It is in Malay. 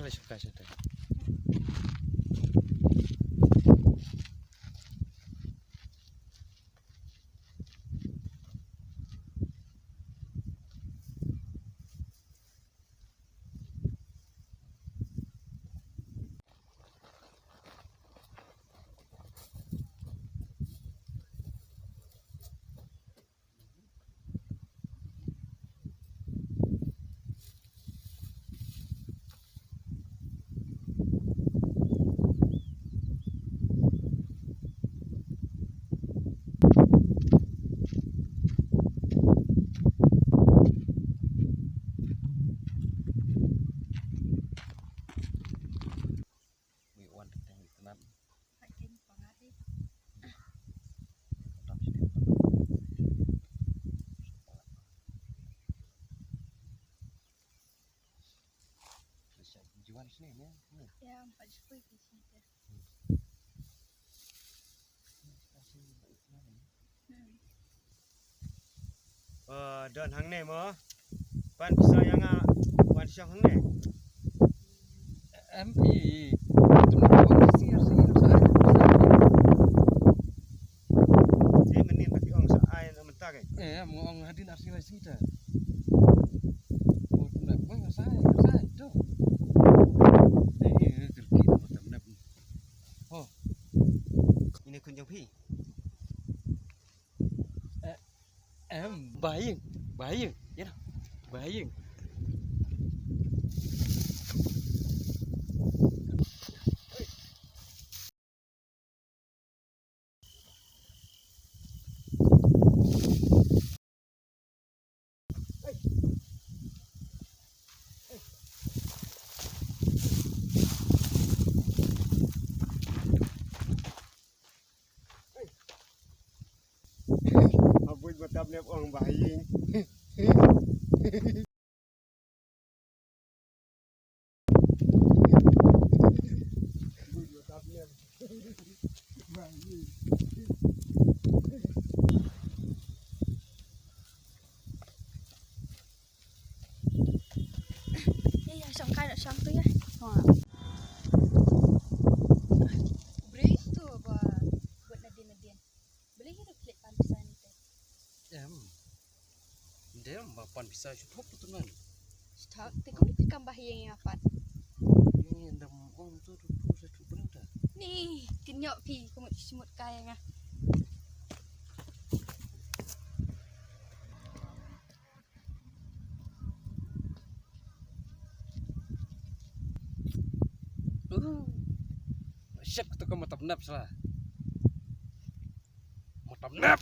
Kalau suka sudah. Jual sini ya. Ya, 40 di sini. Dan hang ni mah. Pan bisa yang wan siang hang ni. MP. Sir saya. Saya menin tapi orang saai nak mentah kan. Mau orang hadin arsi lagi dah. Mau nak buat saya tu. Kerki matapnep. Oh. Ini kunjung pi. Bayang. Ya. Bayang. Abang matapnep orang baying. Ya, song tu ya. Beri tu buat nadin. Boleh hidup klik pantesan itu. Dia mapan bisa cukup tu man. Stok, tekong ni tambah yang apa? Ini ndam orang tu satu berada. Ni, kenyok pi kumut semut kaya ngah. Siap kita ke matapnep salah. Matapnep.